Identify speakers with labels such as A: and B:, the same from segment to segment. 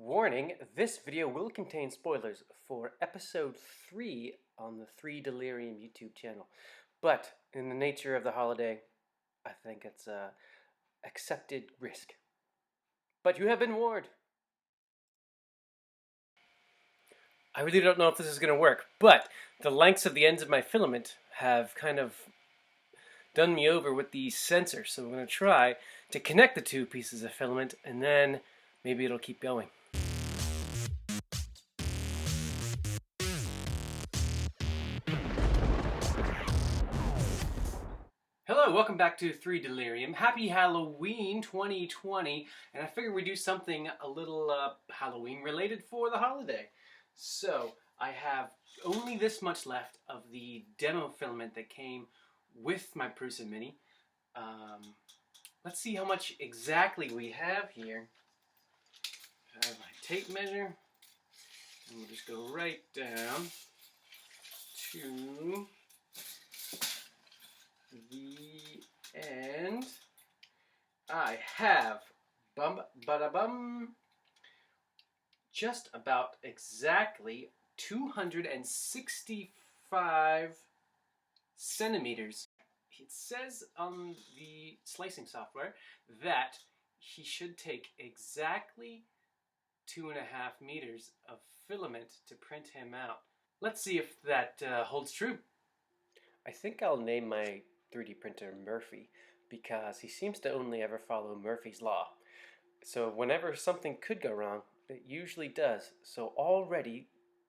A: Warning, this video will contain spoilers for episode 3 on the 3 Delirium YouTube channel. But in the nature of the holiday, I think it's a accepted risk. But you have been warned. I really don't know if this is going to work, but the lengths of the ends of my filament have kind of done me over with the sensor. So I'm going to try to connect the two pieces of filament and then maybe it'll keep going. Hello, welcome back to 3 Delirium. Happy Halloween 2020, and I figured we'd do something a little Halloween related for the holiday. So, I have only this much left of the demo filament that came with my Prusa Mini. Let's see how much exactly we have here. I have my tape measure, and we'll just go right down to the end. I have just about exactly 265 centimeters. It says on the slicing software that he should take exactly 2.5 meters of filament to print him out. Let's see if that holds true. I think I'll name my 3D printer Murphy because he seems to only ever follow Murphy's Law. So whenever something could go wrong, it usually does. So already,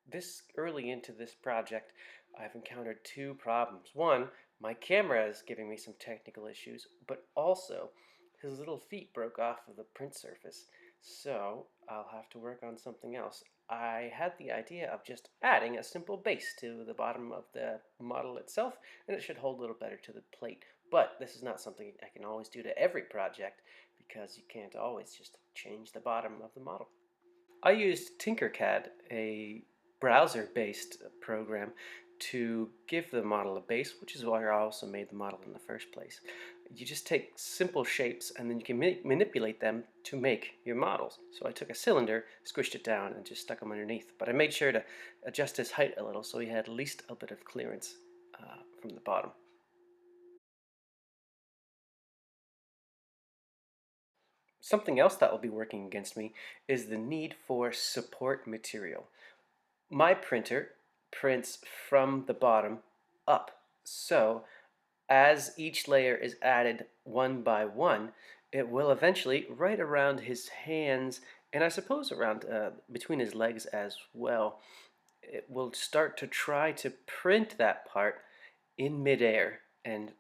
A: this early into this project, I've encountered two problems. One, my camera is giving me some technical issues, but also his little feet broke off of the print surface. So I'll have to work on something else. I had the idea of just adding a simple base to the bottom of the model itself, and it should hold a little better to the plate. But this is not something I can always do to every project, because you can't always just change the bottom of the model. I used Tinkercad, a browser-based program, to give the model a base, which is why I also made the model in the first place. You just take simple shapes and then you can manipulate them to make your models. So I took a cylinder, squished it down, and just stuck them underneath. But I made sure to adjust his height a little so he had at least a bit of clearance from the bottom. Something else that will be working against me is the need for support material. My printer prints from the bottom up, so as each layer is added one by one, it will eventually, right around his hands, and I suppose around between his legs as well, it will start to try to print that part in midair, and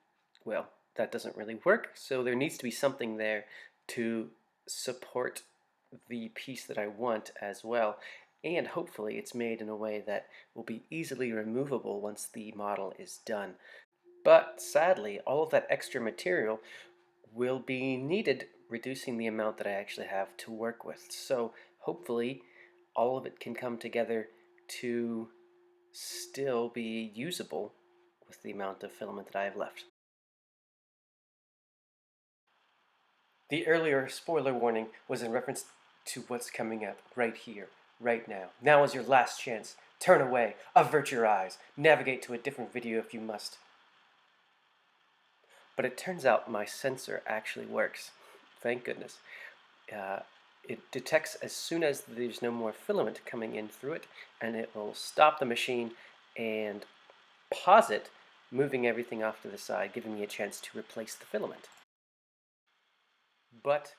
A: well, that doesn't really work, so there needs to be something there to support the piece that I want as well, and hopefully it's made in a way that will be easily removable once the model is done. But sadly, all of that extra material will be needed, reducing the amount that I actually have to work with. So hopefully all of it can come together to still be usable with the amount of filament that I have left. The earlier spoiler warning was in reference to what's coming up right here, right now. Now is your last chance. Turn away, avert your eyes, navigate to a different video if you must. But it turns out my sensor actually works. Thank goodness. It detects as soon as there's no more filament coming in through it, and it will stop the machine and pause it, moving everything off to the side, giving me a chance to replace the filament. But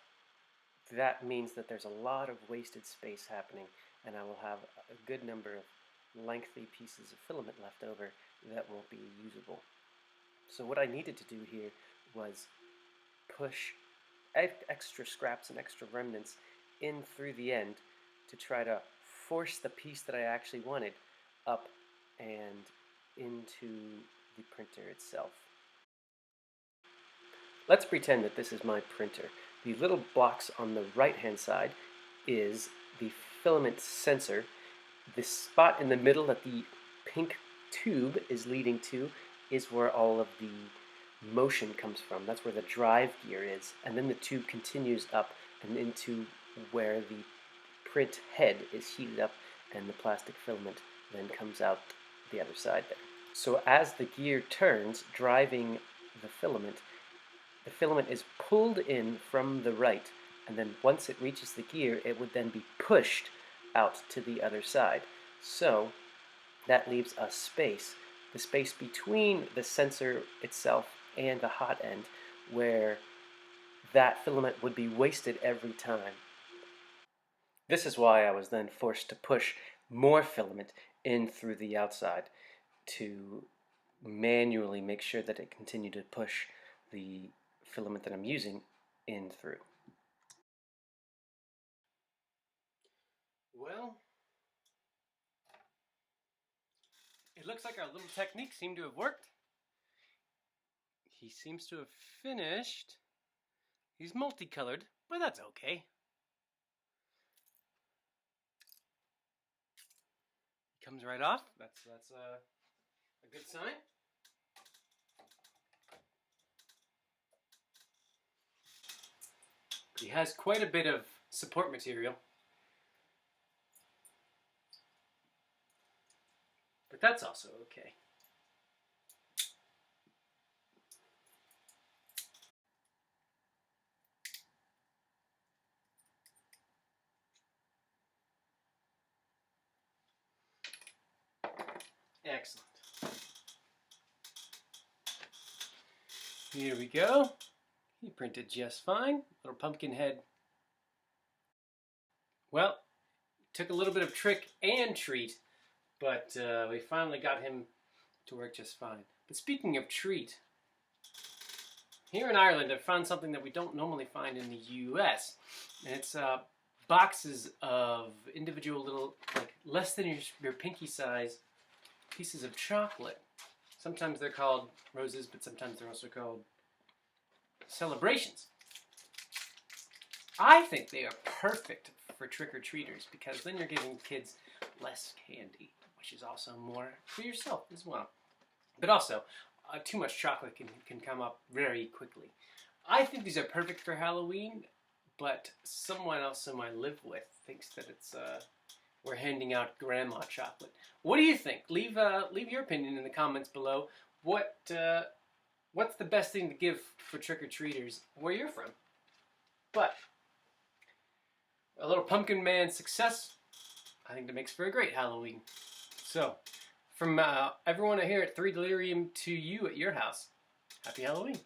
A: that means that there's a lot of wasted space happening, and I will have a good number of lengthy pieces of filament left over that won't be usable. So what I needed to do here was push extra scraps and extra remnants in through the end to try to force the piece that I actually wanted up and into the printer itself. Let's pretend that this is my printer. The little box on the right-hand side is the filament sensor. The spot in the middle that the pink tube is leading to is where all of the motion comes from. That's where the drive gear is. And then the tube continues up and into where the print head is heated up and the plastic filament then comes out the other side there. So as the gear turns, driving the filament is pulled in from the right, and then once it reaches the gear, it would then be pushed out to the other side. So that leaves a space, the space between the sensor itself and the hot end, where that filament would be wasted every time. This is why I was then forced to push more filament in through the outside to manually make sure that it continued to push the filament that I'm using in through. Well, it looks like our little technique seemed to have worked. He seems to have finished. He's multicolored, but that's okay. He comes right off. That's a good sign. He has quite a bit of support material, but that's also okay. Excellent. Here we go. He printed just fine. Little pumpkin head. Well, took a little bit of trick and treat, but we finally got him to work just fine. But speaking of treat, here in Ireland, I found something that we don't normally find in the U.S. And it's boxes of individual little, like less than your pinky size pieces of chocolate. Sometimes they're called roses, but sometimes they're also called celebrations. I think they are perfect for trick-or-treaters because then you're giving kids less candy, which is also more for yourself as well. But also, too much chocolate can come up very quickly. I think these are perfect for Halloween, but someone else whom I live with thinks that it's we're handing out grandma chocolate. What do you think? Leave your opinion in the comments below. What's the best thing to give for trick-or-treaters where you're from? But a little pumpkin man success, I think that makes for a great Halloween. So, from everyone here at 3 Delirium to you at your house, happy Halloween.